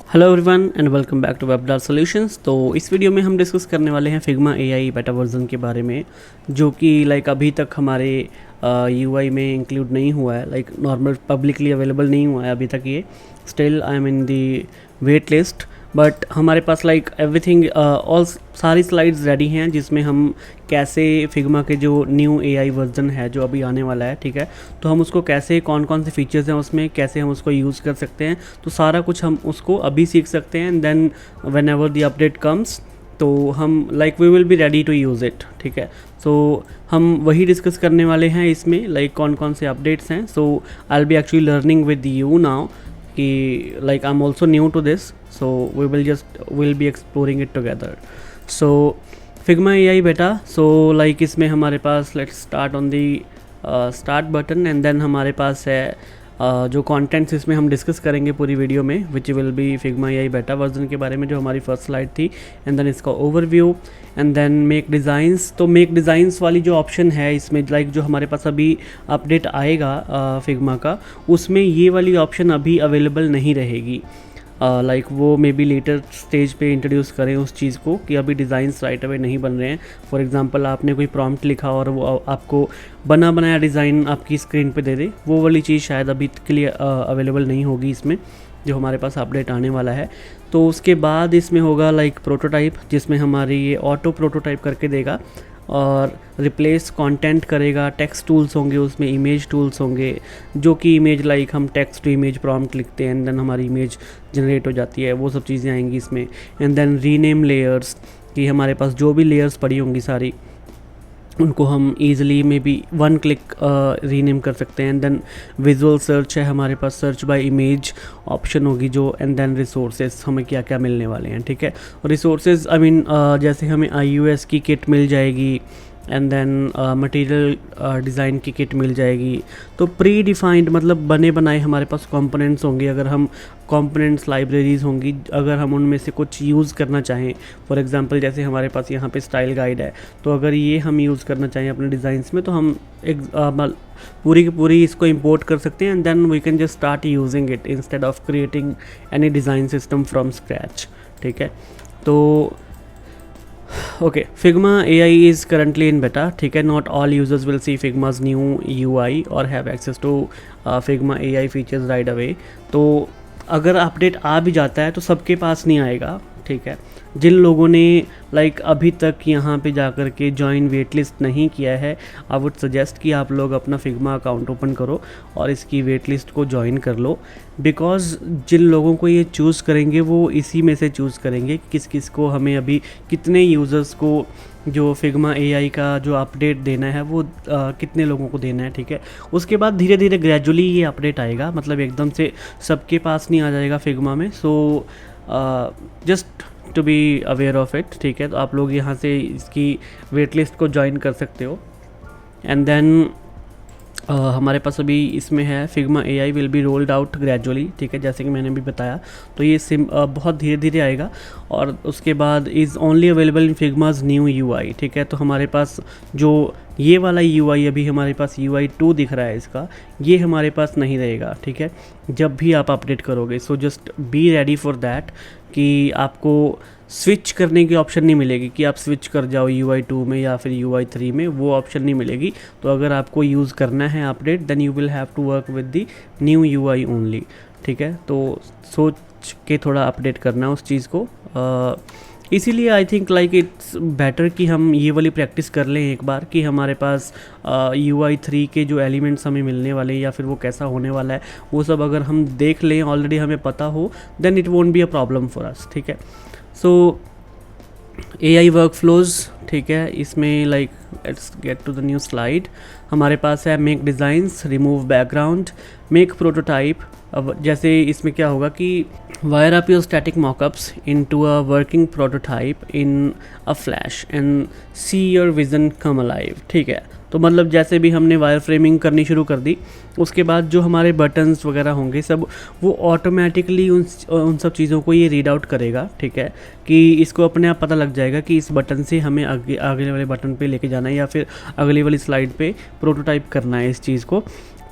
Hello everyone and welcome back to Webdar solutions. तो इस video में हम डिस्कस करने वाले हैं फिग्मा एआई बेटा वर्जन के बारे में, जो कि अभी तक हमारे यूआई में इंक्लूड नहीं हुआ है, नॉर्मल पब्लिकली अवेलेबल नहीं हुआ है अभी तक। ये still I am in the wait list, but हमारे पास एवरीथिंग ऑल सारी स्लाइड्स रेडी हैं, जिसमें हम कैसे फिग्मा के जो न्यू एआई वर्जन है जो अभी आने वाला है, ठीक है, तो हम उसको कैसे कौन कौन से फीचर्स हैं उसमें, कैसे हम उसको यूज़ कर सकते हैं, तो सारा कुछ हम उसको अभी सीख सकते हैं। And then whenever the update comes तो हम we will be ready to use it, ठीक है। सो हम वही डिस्कस करने वाले हैं इसमें, कौन कौन से अपडेट्स हैं। So I will be actually learning with you now कि I am also new to this, so we'll be exploring it together. So Figma AI beta, so इसमें हमारे पास let's start on the start button, and then हमारे पास है जो contents इसमें हम discuss करेंगे पूरी वीडियो में, which will be Figma AI beta version के बारे में, जो हमारी फर्स्ट स्लाइड थी, एंड देन इसका overview, and then make designs. तो मेक डिज़ाइंस वाली जो ऑप्शन है इसमें, जो हमारे पास अभी अपडेट आएगा फिग्मा का, उसमें ये वाली ऑप्शन अभी अवेलेबल नहीं रहेगी। वो मे बी लेटर स्टेज पे इंट्रोड्यूस करें उस चीज़ को, कि अभी डिज़ाइंस राइट अवे नहीं बन रहे हैं। फॉर एग्जांपल आपने कोई प्रॉम्प्ट लिखा और वो आपको बना बनाया डिज़ाइन आपकी स्क्रीन पे दे दे, वो वाली चीज़ शायद अभी के लिए अवेलेबल नहीं होगी इसमें, जो हमारे पास अपडेट आने वाला है। तो उसके बाद इसमें होगा प्रोटोटाइप, जिसमें हमारी ये ऑटो प्रोटोटाइप करके देगा और रिप्लेस कंटेंट करेगा। टेक्स्ट टूल्स होंगे उसमें, इमेज टूल्स होंगे, जो कि इमेज हम टेक्स्ट टू इमेज प्रॉम्प्ट लिखते हैं, एंड देन हमारी इमेज जनरेट हो जाती है, वो सब चीज़ें आएंगी इसमें। एंड देन रीनेम लेयर्स, कि हमारे पास जो भी लेयर्स पड़ी होंगी सारी, उनको हम ईज़िली में भी वन क्लिक रीनेम कर सकते हैं। एंड देन विजुअल सर्च है हमारे पास, सर्च बाय इमेज ऑप्शन होगी जो, एंड देन रिसोर्सेज, हमें क्या क्या मिलने वाले हैं, ठीक है। रिसोर्सेज जैसे हमें iOS की किट मिल जाएगी, एंड देन मटेरियल डिज़ाइन की किट मिल जाएगी। तो प्री डिफाइंड बने बनाए हमारे पास कंपोनेंट्स होंगे। अगर हम कंपोनेंट्स लाइब्रेरीज होंगी, अगर हम उनमें से कुछ यूज़ करना चाहें, फॉर एग्जांपल जैसे हमारे पास यहाँ पे स्टाइल गाइड है, तो अगर ये हम यूज़ करना चाहें अपने डिज़ाइंस में, तो हम पूरी की पूरी इसको इंपोर्ट कर सकते हैं, and then we can just start using it instead of creating any design system from scratch, ठीक है। तो okay, Figma AI is currently in beta, ठीक है। Not all users will see Figma's new UI or have access to Figma AI features right away. तो अगर update आ भी जाता है तो सबके पास नहीं आएगा, ठीक है। जिन लोगों ने अभी तक यहाँ पे जाकर के जॉइन वेट लिस्ट नहीं किया है, आई वुड सजेस्ट कि आप लोग अपना फिग्मा अकाउंट ओपन करो और इसकी वेट लिस्ट को ज्वाइन कर लो, बिकॉज़ जिन लोगों को ये चूज़ करेंगे वो इसी में से चूज़ करेंगे किस किस को हमें अभी कितने यूज़र्स को जो फिग्मा एआई का जो अपडेट देना है वो कितने लोगों को देना है, ठीक है। उसके बाद धीरे धीरे ग्रेजुअली ये अपडेट आएगा, एकदम से सबके पास नहीं आ जाएगा फिग्मा में। So just to be aware of it, ठीक है। तो आप लोग यहाँ से इसकी वेट लिस्ट को ज्वाइन कर सकते हो। एंड देन हमारे पास अभी इसमें है Figma AI will be rolled out gradually, ठीक है, जैसे कि मैंने भी बताया। तो ये बहुत धीरे धीरे आएगा, और उसके बाद is only available in Figma's new UI, ठीक है। तो हमारे पास जो ये वाला यूआई अभी हमारे पास UI 2 दिख रहा है, इसका ये हमारे पास नहीं रहेगा, ठीक है, जब भी आप अपडेट करोगे। So just be ready for that, कि आपको स्विच करने की ऑप्शन नहीं मिलेगी कि आप स्विच कर जाओ UI 2 में या फिर UI 3 में, वो ऑप्शन नहीं मिलेगी। तो अगर आपको यूज़ करना है update, then you will have to work with the new UI only, ठीक है। तो सोच के थोड़ा अपडेट करना उस चीज़ को। इसीलिए आई थिंक इट्स बेटर कि हम ये वाली प्रैक्टिस कर लें एक बार, कि हमारे पास UI 3 के जो एलिमेंट्स हमें मिलने वाले हैं या फिर वो कैसा होने वाला है, वो सब अगर हम देख लें, ऑलरेडी हमें पता हो, then it won't be a problem for us, ठीक है। सो AI वर्क फ्लोज, ठीक है, इसमें let's get to the new slide. हमारे पास है make designs, remove background, make prototype. अब जैसे इसमें क्या होगा कि wire up your static mockups into a working prototype in a flash and see your vision come alive, ठीक है। तो जैसे भी हमने वायर फ्रेमिंग करनी शुरू कर दी, उसके बाद जो हमारे बटन्स वगैरह होंगे सब, वो ऑटोमेटिकली उन सब चीज़ों को ये रीड आउट करेगा, ठीक है, कि इसको अपने आप पता लग जाएगा कि इस बटन से हमें आगे वाले बटन पे लेके जाना है या फिर अगली वाली स्लाइड पे प्रोटोटाइप करना है इस चीज़ को।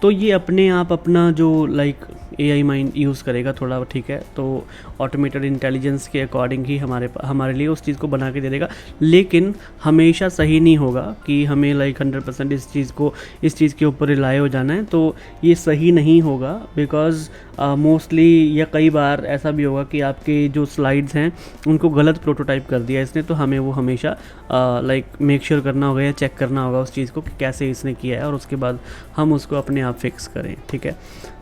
तो ये अपने आप अपना जो एआई माइंड यूज़ करेगा थोड़ा, ठीक है, तो ऑटोमेटेड इंटेलिजेंस के अकॉर्डिंग ही हमारे लिए उस चीज़ को बना के दे देगा। लेकिन हमेशा सही नहीं होगा कि हमें लाइक 100% इस चीज़ के ऊपर रिलाय हो जाना है, तो ये सही नहीं होगा। बिकॉज मोस्टली या कई बार ऐसा भी होगा कि आपके जो स्लाइड्स हैं उनको गलत प्रोटोटाइप कर दिया इसने, तो हमें वो हमेशा लाइक मेक श्योर करना होगा या चेक करना होगा उस चीज़ को कि कैसे इसने किया है, और उसके बाद हम उसको अपने आप फिक्स करें, ठीक है।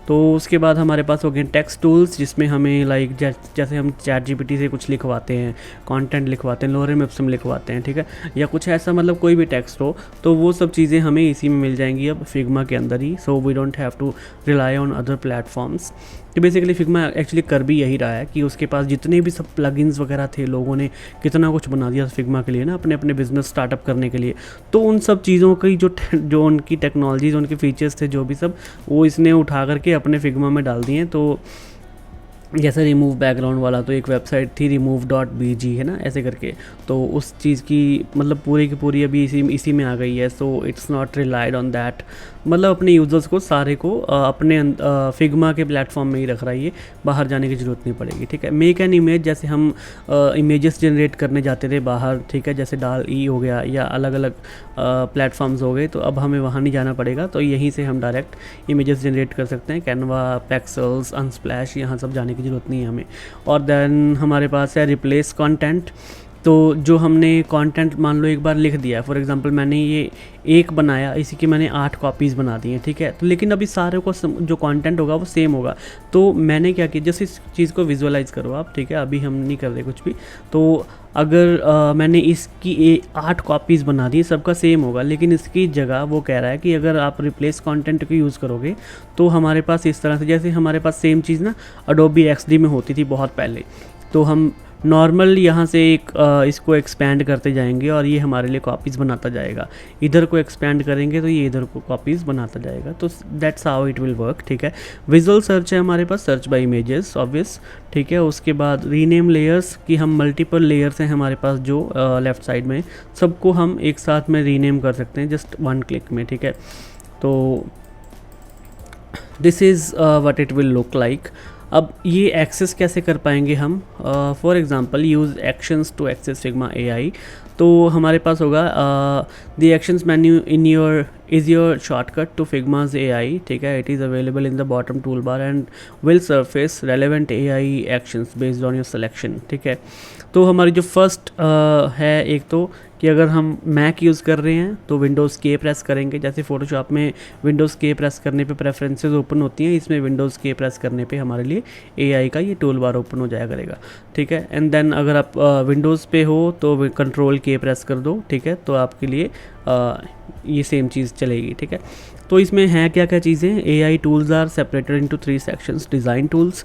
तो उसके बाद हमारे पास हो गए टेक्स्ट टूल्स, जिसमें हमें लाइक जैसे हम चैट जीपीटी से कुछ लिखवाते हैं, कंटेंट लिखवाते हैं, लोरेम इप्सम लिखवाते हैं, ठीक है, या कुछ ऐसा मतलब कोई भी टेक्स्ट हो, तो वो सब चीज़ें हमें इसी में मिल जाएंगी अब फिग्मा के अंदर ही। So we don't have to rely on other platforms. तो बेसिकली फिग्मा एक्चुअली कर भी यही रहा है कि उसके पास जितने भी सब प्लगइन्स वगैरह थे, लोगों ने कितना कुछ बना दिया फिग्मा के लिए ना, अपने अपने बिजनेस स्टार्टअप करने के लिए। तो उन सब चीज़ों की जो उनकी टेक्नोलॉजीज, उनके फीचर्स थे, जो भी सब, वो इसने उठा करके अपने फिग्मा में डाल दिए। तो जैसे रिमूव बैकग्राउंड वाला, तो एक वेबसाइट थी remove.bg है ना, ऐसे करके, तो उस चीज़ की मतलब पूरी की पूरी अभी इसी में आ गई है। So it's not relied on that, मतलब अपने यूज़र्स को सारे को अपने फिग्मा के प्लेटफॉर्म में ही रख रहा है, ये बाहर जाने की ज़रूरत नहीं पड़ेगी, ठीक है। मेक एन इमेज, जैसे हम इमेजेस जनरेट करने जाते थे बाहर, ठीक है, जैसे डाल ई हो गया या अलग अलग प्लेटफॉर्म्स हो गए, तो अब हमें वहाँ नहीं जाना पड़ेगा, तो यहीं से हम डायरेक्ट इमेजेस जनरेट कर सकते हैं। कैनवा, पेक्सल्स, अनस्प्लैश, यहाँ सब जाने की ज़रूरत नहीं है हमें। और देन हमारे पास है रिप्लेस कंटेंट। तो जो हमने कंटेंट मान लो एक बार लिख दिया है, फॉर एग्जांपल मैंने ये एक बनाया, इसी की मैंने 8 कॉपीज़ बना दी हैं, ठीक है, तो लेकिन अभी सारे को जो कंटेंट होगा वो सेम होगा। तो मैंने क्या किया, जस्ट इस चीज़ को विजुअलाइज करो आप, ठीक है, अभी हम नहीं कर रहे कुछ भी। तो अगर मैंने इसकी 8 कॉपीज़ बना दी, सबका सेम होगा, लेकिन इसकी जगह वो कह रहा है कि अगर आप रिप्लेस कंटेंट को यूज़ करोगे तो हमारे पास इस तरह से, जैसे हमारे पास सेम चीज़ ना अडोबी XD में होती थी बहुत पहले, तो हम नॉर्मल यहाँ से एक इसको एक्सपेंड करते जाएंगे और ये हमारे लिए कॉपीज़ बनाता जाएगा। इधर को एक्सपेंड करेंगे तो ये इधर को कॉपीज़ बनाता जाएगा। तो that's how it will work, ठीक है। विजुअल सर्च है हमारे पास, सर्च बाय इमेजेस ऑब्वियस, ठीक है। उसके बाद रीनेम लेयर्स, कि हम मल्टीपल लेयर्स हैं हमारे पास जो लेफ़्ट साइड में, सबको हम एक साथ में रीनेम कर सकते हैं जस्ट 1 क्लिक में, ठीक है। तो this is what it will look like. अब ये एक्सेस कैसे कर पाएंगे हम, for example use actions to access Figma AI। तो हमारे पास होगा the actions menu in is your shortcut to Figma's AI, ठीक है। It is available in the bottom tool bar and will surface relevant AI actions based on your selection, ठीक है। तो हमारी जो फर्स्ट है एक तो कि अगर हम मैक यूज़ कर रहे हैं तो विंडोज़ K प्रेस करेंगे, जैसे फ़ोटोशॉप में विंडोज़ K प्रेस करने पे प्रेफरेंसेस ओपन होती हैं, इसमें विंडोज़ K प्रेस करने पे हमारे लिए AI का ये टूल बार ओपन हो जाया करेगा, ठीक है। एंड देन अगर आप विंडोज़ पे हो तो कंट्रोल K प्रेस कर दो, ठीक है, तो आपके लिए ये सेम चीज़ चलेगी, ठीक है। तो इसमें है क्या क्या चीज़ें, AI tools are separated into 3 sections, design tools,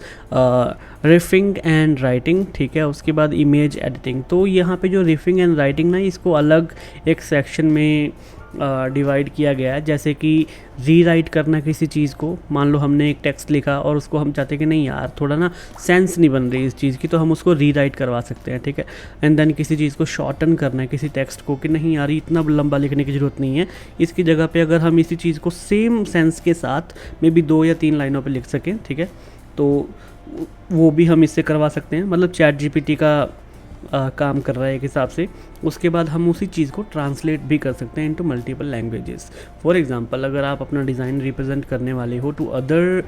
refining and writing, ठीक है। उसके बाद इमेज एडिटिंग। तो यहाँ पे जो रिफिंग एंड राइटिंग ना, इसको अलग एक सेक्शन में डिवाइड किया गया है। जैसे कि रीराइट करना किसी चीज़ को, मान लो हमने एक टेक्स्ट लिखा और उसको हम चाहते हैं कि नहीं यार थोड़ा ना सेंस नहीं बन रही इस चीज़ की, तो हम उसको रीराइट करवा सकते हैं, ठीक है। एंड देन किसी चीज़ को शॉर्टन करना है किसी टेक्स्ट को, कि नहीं यार इतना लंबा लिखने की ज़रूरत नहीं है, इसकी जगह पे अगर हम इसी चीज़ को सेम सेंस के साथ मे बी 2 या 3 लाइनों पे लिख सकें, ठीक है, तो वो भी हम इससे करवा सकते हैं। मतलब चैट GPT का काम कर रहा है एक हिसाब से। उसके बाद हम उसी चीज़ को ट्रांसलेट भी कर सकते हैं into multiple languages. For example अगर आप अपना डिज़ाइन रिप्रेजेंट करने वाले हो टू अदर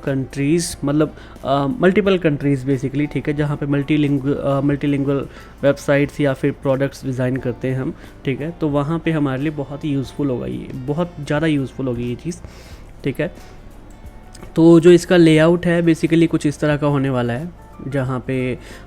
कंट्रीज़, मतलब मल्टीपल कंट्रीज़ बेसिकली, ठीक है, जहाँ पे मल्टीलिंगुअल वेबसाइट्स या फिर प्रोडक्ट्स डिज़ाइन करते हैं हम, ठीक है, तो वहाँ पे हमारे लिए बहुत ही यूज़फुल होगा, ये बहुत ज़्यादा यूज़फुल होगी ये चीज़, ठीक है। तो जो इसका लेआउट है बेसिकली कुछ इस तरह का होने वाला है, जहाँ पे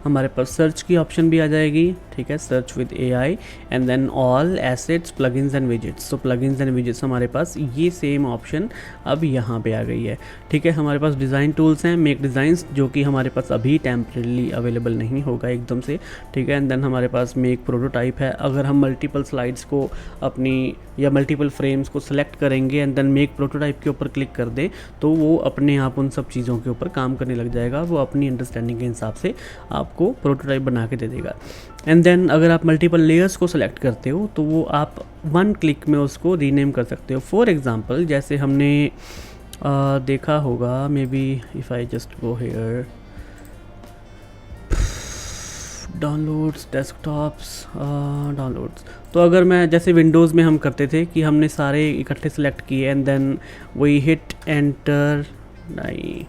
हमारे पास सर्च की ऑप्शन भी आ जाएगी, ठीक है, search with AI and then all assets plugins and widgets. तो प्लगइन्स एंड विजेट्स हमारे पास ये सेम ऑप्शन अब यहाँ पे आ गई है, ठीक है। हमारे पास डिज़ाइन टूल्स हैं, मेक डिज़ाइंस, जो कि हमारे पास अभी टेम्परेली अवेलेबल नहीं होगा एकदम से, ठीक है। एंड देन हमारे पास मेक प्रोटोटाइप है। अगर हम मल्टीपल स्लाइड्स को अपनी या मल्टीपल फ्रेम्स को सिलेक्ट करेंगे एंड देन मेक प्रोटोटाइप के ऊपर क्लिक कर दे, तो वो अपने आप उन सब चीज़ों के ऊपर काम करने लग जाएगा, वो अपनी अंडरस्टैंडिंग के हिसाब से आपको प्रोटोटाइप बना के दे देगा। एंड देन अगर आप मल्टीपल लेयर्स को सिलेक्ट करते हो तो वो आप 1 क्लिक में उसको रीनेम कर सकते हो। फॉर एग्जांपल जैसे हमने देखा होगा may be if I just go here downloads desktops downloads. तो अगर मैं जैसे विंडोज़ में हम करते थे कि हमने सारे इकट्ठे सेलेक्ट किए and then we hit enter, नहीं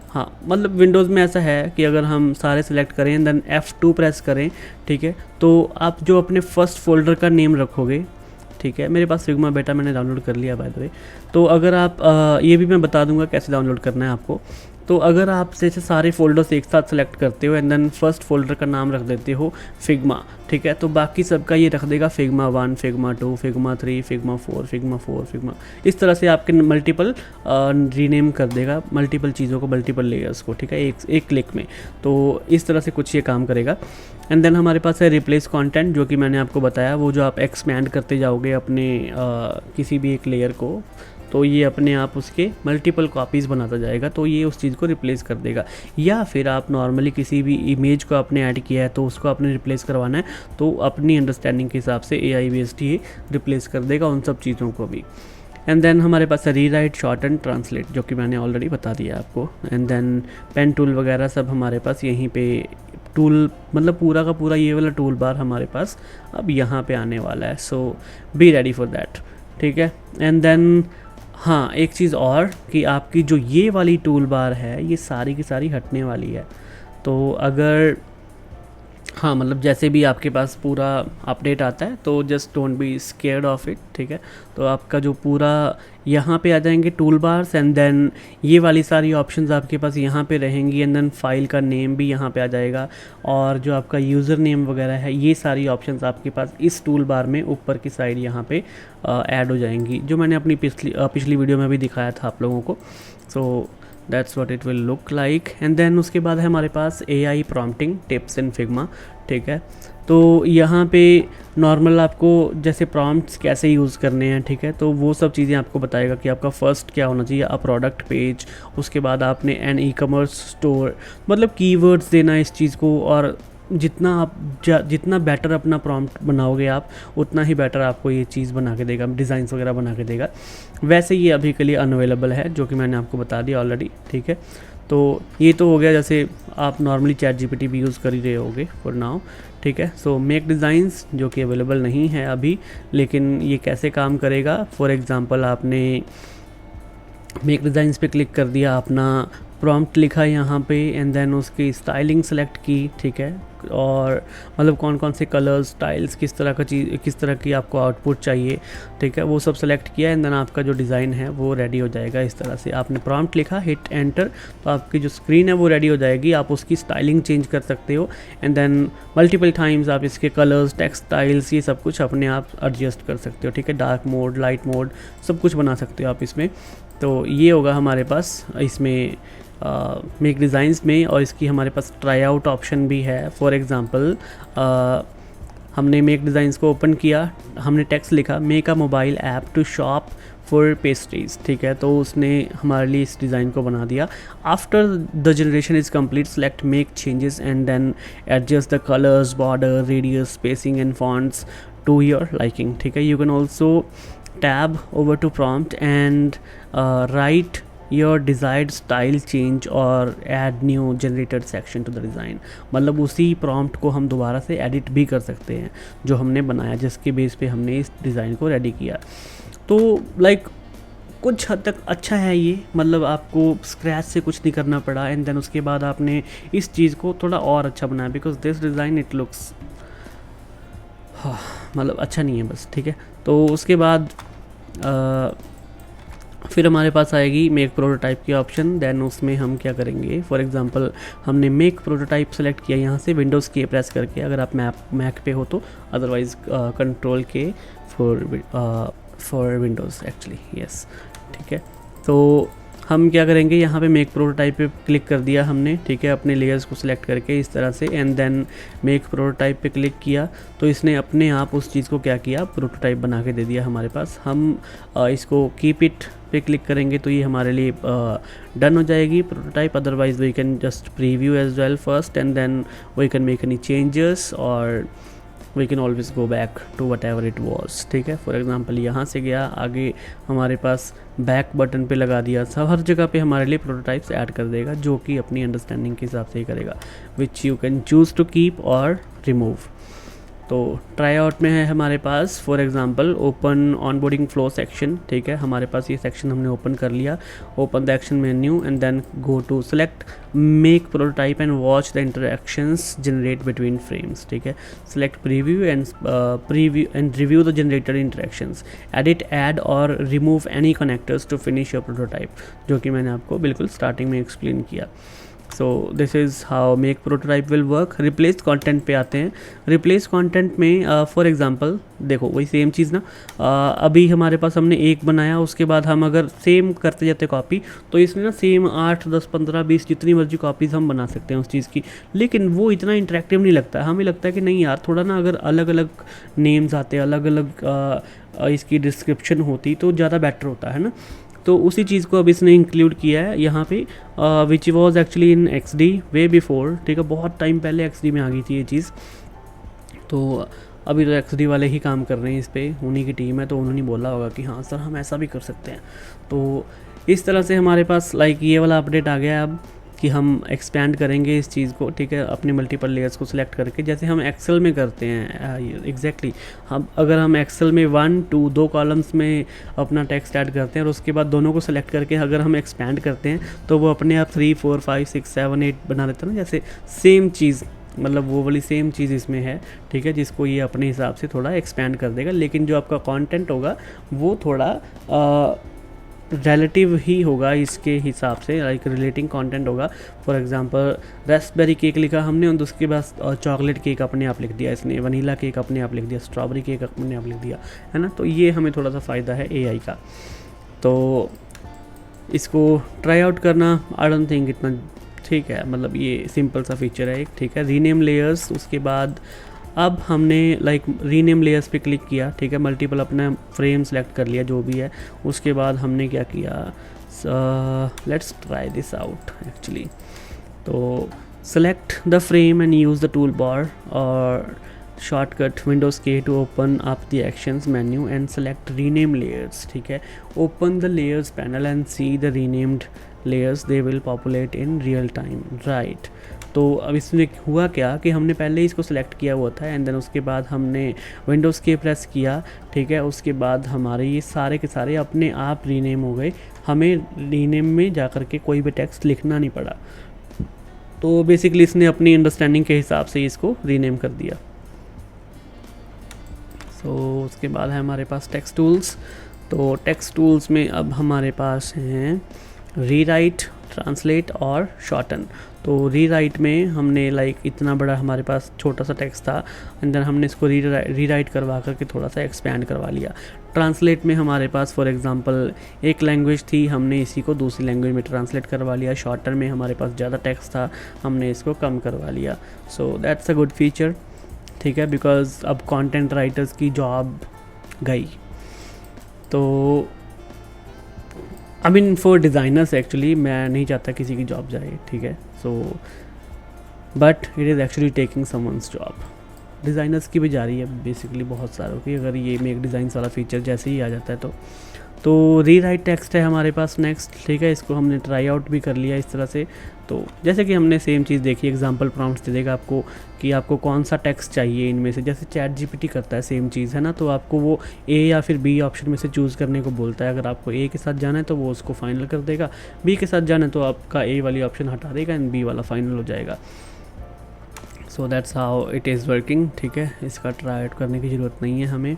हाँ मतलब विंडोज़ में ऐसा है कि अगर हम सारे सिलेक्ट करें एंड देन F2 प्रेस करें, ठीक है, तो आप जो अपने फर्स्ट फोल्डर का नेम रखोगे, ठीक है, मेरे पास फिग्मा बेटा मैंने डाउनलोड कर लिया बाय द वे। तो अगर आप ये भी मैं बता दूंगा कैसे डाउनलोड करना है आपको। तो अगर आप जैसे सारे फोल्डर्स एक साथ सेलेक्ट करते हो एंड देन फर्स्ट फोल्डर का नाम रख देते हो फिग्मा, ठीक है, तो बाकी सबका ये रख देगा Figma 1, Figma 2, Figma 3, Figma 4, Figma 4, Figma, इस तरह से आपके मल्टीपल रीनेम कर देगा मल्टीपल चीज़ों को, मल्टीपल लेयर्स को, ठीक है, एक क्लिक में। तो इस तरह से कुछ ये काम करेगा। एंड देन हमारे पास है रिप्लेस कंटेंट, जो कि मैंने आपको बताया, वो जो आप एक्सपैंड करते जाओगे अपने किसी भी एक लेयर को, तो ये अपने आप उसके मल्टीपल कॉपीज़ बनाता जाएगा, तो ये उस चीज़ को रिप्लेस कर देगा। या फिर आप नॉर्मली किसी भी इमेज को आपने ऐड किया है तो उसको आपने रिप्लेस करवाना है, तो अपनी अंडरस्टैंडिंग के हिसाब से AI बेस्ड ही रिप्लेस कर देगा उन सब चीज़ों को भी। एंड देन हमारे पास है रीराइट, शॉर्ट एंड ट्रांसलेट, जो कि मैंने ऑलरेडी बता दिया आपको। एंड देन पेन टूल वगैरह सब हमारे पास यहीं पे टूल, मतलब पूरा का पूरा ये वाला टूल बार हमारे पास अब यहाँ पे आने वाला है, सो बी रेडी फॉर दैट, ठीक है। एंड देन हाँ एक चीज़ और कि आपकी जो ये वाली टूल बार है ये सारी की सारी हटने वाली है। तो अगर हाँ मतलब जैसे भी आपके पास पूरा अपडेट आता है तो just don't be scared of it, ठीक है। तो आपका जो पूरा यहाँ पे आ जाएंगे टूल बार्स एंड देन ये वाली सारी ऑप्शंस आपके पास यहाँ पे रहेंगी एंड देन फाइल का नेम भी यहाँ पे आ जाएगा, और जो आपका यूज़र नेम वगैरह है ये सारी ऑप्शंस आपके पास इस टूल बार में ऊपर की साइड यहाँ पे ऐड हो जाएंगी, जो मैंने अपनी पिछली वीडियो में भी दिखाया था आप लोगों को। So that's what it will look like. And then उसके बाद है हमारे पास AI prompting tips in Figma, ठीक है। तो यहाँ पे नॉर्मल आपको जैसे प्रॉम्प्ट्स कैसे यूज़ करने हैं, ठीक है, तो वो सब चीज़ें आपको बताएगा कि आपका फर्स्ट क्या होना चाहिए, अ प्रोडक्ट पेज, उसके बाद आपने एन ई-कॉमर्स स्टोर, मतलब कीवर्ड्स देना इस चीज़ को, और जितना आप जितना बेटर अपना प्रॉम्प्ट बनाओगे आप उतना ही बेटर आपको ये चीज़ बना के देगा, डिज़ाइंस वगैरह बना के देगा। वैसे ये अभी के लिए अनअवेलेबल है, जो कि मैंने आपको बता दिया ऑलरेडी, ठीक है। तो ये तो हो गया जैसे आप नॉर्मली ChatGPT भी यूज़ कर ही रहे होगे फॉर नाउ, ठीक है। सो मेक डिज़ाइंस जो कि अवेलेबल नहीं है अभी, लेकिन ये कैसे काम करेगा, फॉर एग्ज़ाम्पल आपने मेक डिज़ाइंस पे क्लिक कर दिया, अपना प्रॉम्प्ट लिखा यहाँ पे एंड देन उसकी स्टाइलिंग सेलेक्ट की, ठीक है, और मतलब कौन कौन से कलर्स, स्टाइल्स, किस तरह की आपको आउटपुट चाहिए, ठीक है, वो सब सेलेक्ट किया एंड देन आपका जो डिज़ाइन है वो रेडी हो जाएगा। इस तरह से आपने प्रॉम्प्ट लिखा, हिट एंटर, तो आपकी जो स्क्रीन है वो रेडी हो जाएगी। आप उसकी स्टाइलिंग चेंज कर सकते हो एंड देन मल्टीपल टाइम्स आप इसके कलर्स, टेक्स्ट स्टाइल्स, ये सब कुछ अपने आप एडजस्ट कर सकते हो, ठीक है। डार्क मोड, लाइट मोड, सब कुछ बना सकते हो आप इसमें। तो ये होगा हमारे पास इसमें मेक डिज़ाइंस में, और इसकी हमारे पास ट्राई आउट ऑप्शन भी है। फॉर एग्ज़ाम्पल हमने मेक डिज़ाइंस को ओपन किया, हमने टेक्स्ट लिखा make a mobile app to shop for pastries, ठीक है, तो उसने हमारे लिए इस डिज़ाइन को बना दिया। After the generation is complete select make changes and then adjust the colours, border, radius, spacing and fonts to your liking, ठीक है। You can also tab over to prompt and write your desired style change और add new generated section to the design, मतलब उसी prompt को हम दोबारा से edit भी कर सकते हैं जो हमने बनाया, जिसके बेस पे हमने इस डिज़ाइन को रेडी किया। तो लाइक कुछ हद तक अच्छा है ये, मतलब आपको स्क्रैच से कुछ नहीं करना पड़ा एंड देन उसके बाद आपने इस चीज़ को थोड़ा और अच्छा बनाया, because this design it looks मतलब अच्छा नहीं है बस, ठीक है। तो उसके बाद फिर हमारे पास आएगी मेक प्रोटोटाइप की ऑप्शन। देन उसमें हम क्या करेंगे, फॉर एग्जांपल हमने मेक प्रोटोटाइप सेलेक्ट किया यहाँ से विंडोज़ के प्रेस करके, अगर आप मैक पे हो तो, अदरवाइज़ कंट्रोल के फॉर विंडोज़ एक्चुअली, यस, ठीक है। तो हम क्या करेंगे, यहाँ पे मेक प्रोटोटाइप पे क्लिक कर दिया हमने, ठीक है, अपने लेयर्स को सिलेक्ट करके इस तरह से, एंड देन मेक प्रोटोटाइप पे क्लिक किया तो इसने अपने आप उस चीज़ को क्या किया, प्रोटोटाइप बना के दे दिया हमारे पास। हम इसको कीप इट पे क्लिक करेंगे तो ये हमारे लिए डन हो जाएगी prototype. Otherwise we can just preview as well first and then we can make any changes और we can always go back to whatever it was, ठीक है। फॉर एग्जाम्पल यहाँ से गया आगे, हमारे पास बैक बटन पे लगा दिया, सब हर जगह पे हमारे लिए प्रोटोटाइप्स ऐड कर देगा, जो कि अपनी अंडरस्टैंडिंग के हिसाब से ही करेगा, which you can choose to keep और रिमूव। तो ट्राई आउट में है हमारे पास for example open onboarding flow section, ठीक है। हमारे पास ये सेक्शन हमने ओपन कर लिया, open the action menu and then go to select make prototype and watch the interactions generate between frames, ठीक है। Select preview and review the generated interactions, edit add और remove any connectors to finish your prototype, जो कि मैंने आपको बिल्कुल starting में explain किया। So this is how make prototype will work. Replace content पे आते हैं। रिप्लेस कंटेंट में फॉर एग्जांपल देखो वही सेम चीज़ ना, अभी हमारे पास हमने एक बनाया, उसके बाद हम अगर सेम करते जाते कॉपी, तो इसमें ना सेम 8, 10, 15, 20 जितनी मर्जी कॉपीज़ हम बना सकते हैं उस चीज़ की, लेकिन वो इतना इंटरेक्टिव नहीं लगता। हमें लगता है कि नहीं यार, थोड़ा ना अगर अलग अलग नेम्स आते, अलग अलग इसकी डिस्क्रिप्शन होती तो ज़्यादा बेटर होता है ना। तो उसी चीज़ को अब इसने इंक्लूड किया है यहाँ पे, which was actually in XD way before, ठीक है। बहुत टाइम पहले XD में आ गई थी ये चीज़, तो अभी तो XD वाले ही काम कर रहे हैं इस पर, उन्हीं की टीम है, तो उन्होंने बोला होगा कि हाँ सर हम ऐसा भी कर सकते हैं। तो इस तरह से हमारे पास लाइक ये वाला अपडेट आ गया है अब, कि हम एक्सपैंड करेंगे इस चीज़ को, ठीक है, अपने मल्टीपल लेयर्स को सिलेक्ट करके, जैसे हम एक्सेल में करते हैं एग्जैक्टली। हम अगर हम एक्सेल में 1, 2, 2 कॉलम्स में अपना टेक्स्ट ऐड करते हैं और उसके बाद दोनों को सिलेक्ट करके अगर हम एक्सपैंड करते हैं, तो वो अपने आप 3, 4, 5, 6, 7, 8 बना देता है ना, जैसे सेम चीज़, मतलब वो वाली सेम चीज़ इसमें है, ठीक है, जिसको ये अपने हिसाब से थोड़ा एक्सपैंड कर देगा। लेकिन जो आपका कंटेंट होगा वो थोड़ा रिलेटिव ही होगा इसके हिसाब से, लाइक रिलेटिंग कंटेंट होगा। फॉर एग्जांपल रास्पबेरी केक लिखा हमने और उसके बाद चॉकलेट केक अपने आप लिख दिया इसने, वनीला केक अपने आप लिख दिया, स्ट्रॉबेरी केक अपने आप लिख दिया, है ना। तो ये हमें थोड़ा सा फ़ायदा है AI का। तो इसको ट्राई आउट करना आई डोंट थिंक इतना ठीक है, मतलब ये सिंपल सा फीचर है एक, ठीक है। रीनेम लेयर्स, उसके बाद अब हमने लाइक रीनेम लेयर्स पे क्लिक किया, ठीक है, मल्टीपल अपना फ्रेम सेलेक्ट कर लिया जो भी है। उसके बाद हमने क्या किया, let's try this out actually. तो select the frame and use the tool bar और shortcut Windows K to open up the actions menu and select rename layers, ठीक है। open the layers panel and see the renamed layers, they will populate in real time, right। तो अब इसमें हुआ क्या कि हमने पहले इसको सिलेक्ट किया हुआ था एंड देन उसके बाद हमने Windows K प्रेस किया, ठीक है। उसके बाद हमारे ये सारे के सारे अपने आप रीनेम हो गए, हमें रीनेम में जा कर के कोई भी टेक्स्ट लिखना नहीं पड़ा। तो बेसिकली इसने अपनी अंडरस्टैंडिंग के हिसाब से इसको रीनेम कर दिया। उसके बाद है हमारे पास टेक्स्ट टूल्स। तो टेक्स्ट टूल्स में अब हमारे पास हैं रीराइट, ट्रांसलेट और शॉर्टन। तो रीराइट में हमने लाइक इतना बड़ा हमारे पास छोटा सा टेक्स्ट था एंड देन हमने इसको रीराइट करवा करके थोड़ा सा एक्सपैंड करवा लिया। ट्रांसलेट में हमारे पास फॉर एग्जांपल एक लैंग्वेज थी, हमने इसी को दूसरी लैंग्वेज में ट्रांसलेट करवा लिया। शॉर्टन में हमारे पास ज़्यादा टेक्स्ट था, हमने इसको कम करवा लिया। So that's a good feature, ठीक है, बिकॉज अब कंटेंट राइटर्स की जॉब गई। तो I mean for designers actually, मैं नहीं चाहता किसी की जॉब जाए, ठीक है। So but it is actually taking someone's job. Designers की भी जा रही है बेसिकली बहुत सारों की, अगर ये मेक डिज़ाइन वाला फीचर जैसे ही आ जाता है तो रीराइट टेक्स्ट है हमारे पास नेक्स्ट, ठीक है। इसको हमने ट्राई आउट भी कर लिया इस तरह से। तो जैसे कि हमने सेम चीज़ देखी, एग्जांपल प्रॉम्प्ट्स दे देगा आपको कि आपको कौन सा टेक्स्ट चाहिए इनमें से, जैसे चैट GPT करता है सेम चीज़, है ना। तो आपको वो A या फिर B ऑप्शन में से चूज़ करने को बोलता है। अगर आपको A के साथ जाना है तो वो उसको फाइनल कर देगा, B के साथ जाना है तो आपका A वाली ऑप्शन हटा देगा एंड B वाला फाइनल हो जाएगा। सो that's how it is working, ठीक है। इसका ट्राई आउट करने की ज़रूरत नहीं है हमें।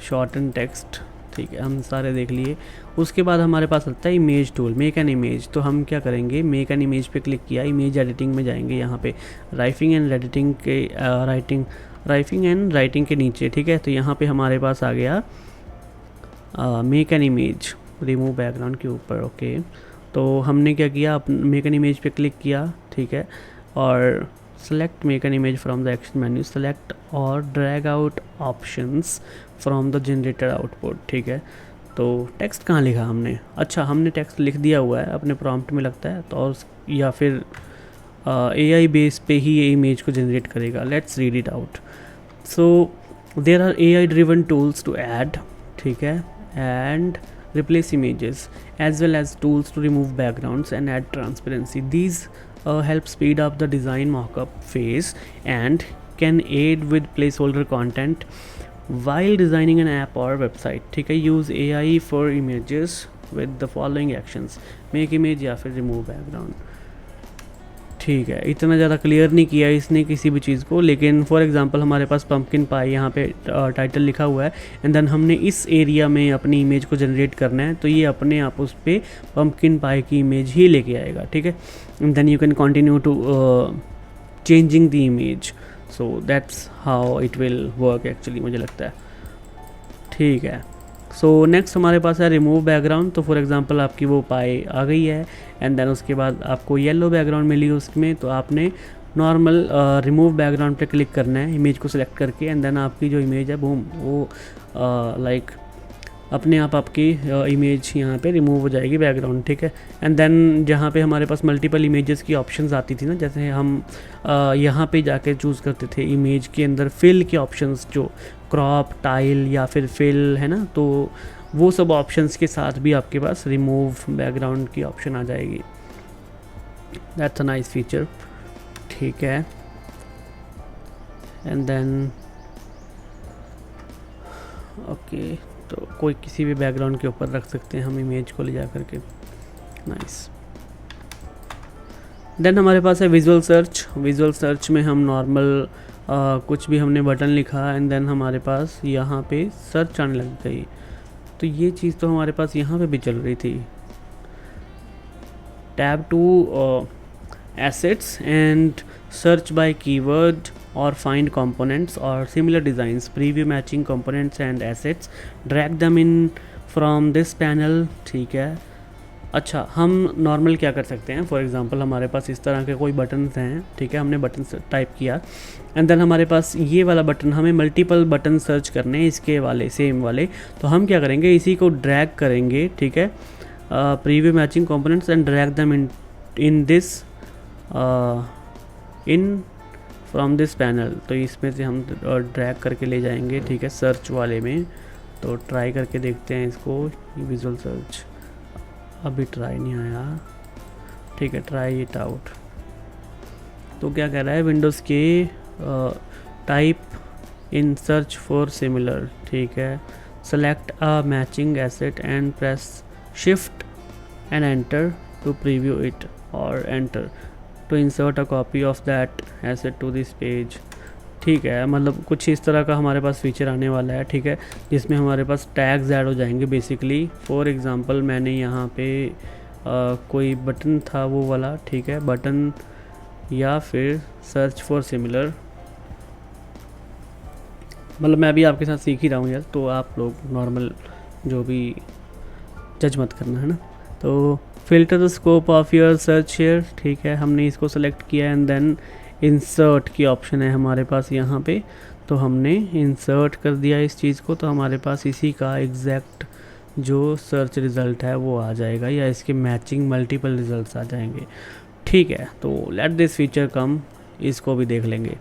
शॉर्ट एंड टेक्स्ट, ठीक है, हम सारे देख लिए। उसके बाद हमारे पास आता है image tool, make an image. तो हम क्या करेंगे, मेक एन इमेज पे क्लिक किया, इमेज एडिटिंग में जाएंगे, यहाँ पे राइटिंग एंड एडिटिंग के राइटिंग एंड राइटिंग के नीचे, ठीक है। तो यहाँ पे हमारे पास आ गया make an image, remove background के ऊपर, ओके। तो हमने क्या किया, मेक एन इमेज पे क्लिक किया, ठीक है, और select make an image from the action menu, select और drag out options from the generated output, ठीक है। तो टेक्स्ट कहाँ लिखा हमने, अच्छा हमने टेक्स्ट लिख दिया हुआ है अपने प्रॉम्प्ट में लगता है, तो और या फिर AI बेस पे ही ये इमेज को जनरेट करेगा। Let's read it out. So there are AI driven tools to add, ठीक है, and replace images as well as tools to remove backgrounds and add transparency. These help speed up the design mockup phase and can aid with placeholder content while designing an app or website. ठीक है, use AI for images with the following actions: make image या फिर remove background. ठीक है, इतना ज़्यादा clear नहीं किया इसने किसी भी चीज़ को, लेकिन फॉर एग्जांपल हमारे पास पम्पकिन पाई यहाँ पे टाइटल लिखा हुआ है एंड देन हमने इस एरिया में अपनी इमेज को जनरेट करना है, तो ये अपने आप उस पर पम्पकिन पाई की इमेज ही लेके आएगा, ठीक है. And then you can continue to changing the image. So that's how it will work actually, मुझे लगता है. ठीक है, सो नेक्स्ट हमारे पास है रिमूव बैकग्राउंड. तो फॉर एग्जांपल आपकी वो पाई आ गई है एंड देन उसके बाद आपको येलो बैकग्राउंड मिली उसमें, तो आपने नॉर्मल रिमूव बैकग्राउंड पे क्लिक करना है इमेज को सिलेक्ट करके एंड देन आपकी जो इमेज है वो लाइक अपने आप आपकी इमेज यहाँ पे रिमूव हो जाएगी बैकग्राउंड, ठीक है. एंड देन जहाँ पे हमारे पास मल्टीपल इमेजेस की ऑप्शंस आती थी ना, जैसे हम यहाँ पे जाके चूज़ करते थे इमेज के अंदर फिल के ऑप्शंस, जो क्रॉप, टाइल या फिर फिल है ना, तो वो सब ऑप्शंस के साथ भी आपके पास रिमूव बैकग्राउंड की ऑप्शन आ जाएगी. दैट्स अ नाइस फीचर, ठीक है. एंड देन ओके, तो कोई किसी भी बैकग्राउंड के ऊपर रख सकते हैं हम इमेज को ले जा करके. नाइस. देन हमारे पास है विजुअल सर्च. विजुअल सर्च में हम नॉर्मल कुछ भी हमने बटन लिखा एंड देन हमारे पास यहाँ पे सर्च आने लग गई. तो ये चीज़ तो हमारे पास यहाँ पे भी चल रही थी. Tab to assets and search by keyword or find components or similar designs, preview matching components and assets, drag them in from this panel. ठीक है. अच्छा, हम नॉर्मल क्या कर सकते हैं, फॉर एग्जांपल हमारे पास इस तरह के कोई बटन्स हैं, ठीक है, हमने बटन टाइप किया एंड देन हमारे पास ये वाला बटन, हमें मल्टीपल बटन सर्च करने हैं इसके वाले सेम वाले, तो हम क्या करेंगे, इसी को ड्रैग करेंगे, ठीक है, preview matching components and drag them in this in from this panel. तो इसमें से हम ड्रैग करके ले जाएंगे, ठीक है, सर्च वाले में. तो ट्राई करके देखते हैं इसको. विजुअल सर्च अभी ट्राई नहीं आया, ठीक है, ट्राई इट आउट. तो क्या कह रहा है, विंडोज़ के type in search for similar, ठीक है, select a matching asset and press shift and enter to preview it or enter to insert a copy of that asset to this page. ठीक है, मतलब कुछ इस तरह का हमारे पास फीचर आने वाला है, ठीक है, जिसमें हमारे पास टैग्स ऐड हो जाएंगे बेसिकली. फॉर एग्जांपल मैंने यहाँ पे कोई बटन था वो वाला, ठीक है, बटन या फिर सर्च फॉर सिमिलर, मतलब मैं अभी आपके साथ सीख ही रहा हूँ यार, तो आप लोग नॉर्मल जो भी जज मत करना, है ना. तो filter the scope of your search share, ठीक है, हमने इसको सेलेक्ट किया एंड देन इंसर्ट की ऑप्शन है हमारे पास यहाँ पे, तो हमने इंसर्ट कर दिया इस चीज़ को, तो हमारे पास इसी का एग्जैक्ट जो सर्च रिज़ल्ट है वो आ जाएगा या इसके मैचिंग मल्टीपल रिजल्ट्स आ जाएंगे. ठीक है, तो लेट दिस फीचर कम, इसको भी देख लेंगे.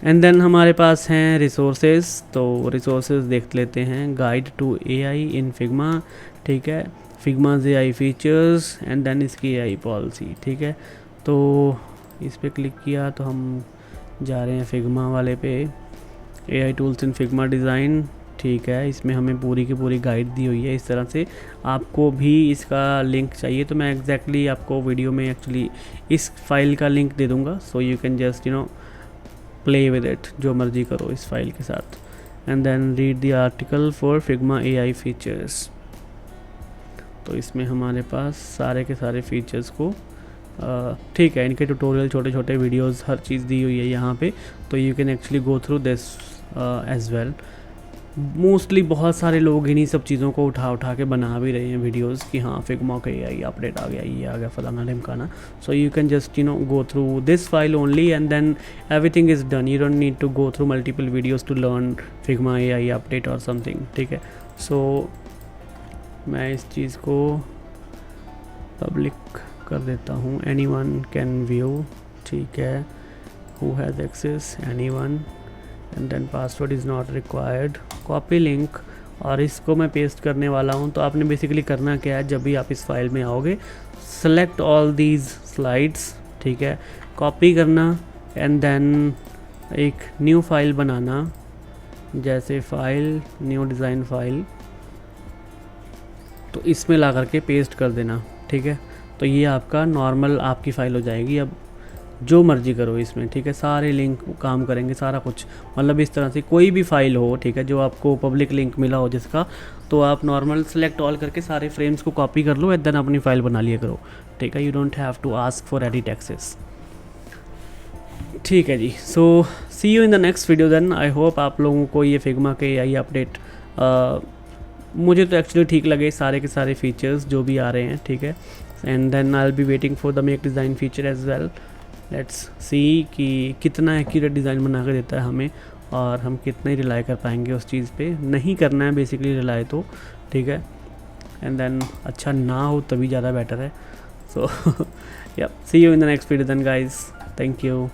एंड देन हमारे पास हैं रिसोर्सेज. तो रिसोर्सेज देख लेते हैं. Guide to AI in Figma, ठीक है, Figma's AI features and then इसकी AI पॉलिसी, ठीक है. तो इस पर क्लिक किया तो हम जा रहे हैं फिग्मा वाले पे, AI tools in Figma design, ठीक है. इसमें हमें पूरी की पूरी गाइड दी हुई है इस तरह से. आपको भी इसका लिंक चाहिए तो मैं एग्जैक्टली आपको वीडियो में एक्चुअली इस फाइल का लिंक दे दूँगा, so you can just play with it, जो मर्जी करो इस फाइल के साथ. And then read the article for Figma AI features. तो इसमें हमारे पास सारे के सारे फीचर्स को ठीक है, इनके ट्यूटोरियल छोटे छोटे वीडियोस हर चीज़ दी हुई है यहाँ पे, तो you can actually go through this as well. Mostly बहुत सारे लोग इन्हीं सब चीज़ों को उठा के बना भी रहे हैं वीडियोस कि हाँ फिग्मा का AI अपडेट आ गया, ये आ गया, फलाना ढिमकाना. So you can just go through this file only and then everything is done. You don't need to go through multiple videos to learn Figma AI update और समथिंग, ठीक है. सो मैं इस चीज़ को पब्लिक कर देता हूँ. एनीवन कैन व्यू, ठीक है, who has access, anyone. And then password is not required, copy link, और इसको मैं पेस्ट करने वाला हूँ। तो आपने बेसिकली करना क्या है, जब भी आप इस फाइल में आओगे, सेलेक्ट ऑल दीज स्लाइड्स, ठीक है, कॉपी करना एंड देन एक न्यू फाइल बनाना, जैसे फाइल न्यू डिज़ाइन फाइल, तो इसमें ला करके पेस्ट कर देना, ठीक है। तो ये आपका नॉर्मल आपकी फ़ाइल हो जाएगी। अब जो मर्जी करो इसमें, ठीक है, सारे लिंक काम करेंगे, सारा कुछ, मतलब इस तरह से कोई भी फाइल हो, ठीक है, जो आपको पब्लिक लिंक मिला हो जिसका, तो आप नॉर्मल सेलेक्ट ऑल करके सारे फ्रेम्स को कॉपी कर लो एंड देन अपनी फाइल बना लिया करो, ठीक है। You don't have to ask for edit access, ठीक है जी। So see you in the next video then. I hope आप लोगों को ये फिग्मा के AI अपडेट, मुझे तो एक्चुअली ठीक लगे सारे के सारे फीचर्स जो भी आ रहे हैं, ठीक है। And then I will be waiting for the make design feature as well. Let's see कि कितना एक्यूरेट डिज़ाइन बना कर देता है हमें, और हम कितना ही रिलाई कर पाएंगे उस चीज़ पे। नहीं करना है बेसिकली रिलाई तो, ठीक है। एंड देन अच्छा ना हो तभी ज़्यादा बेटर है। सो या see you in the next video then guys, thank you.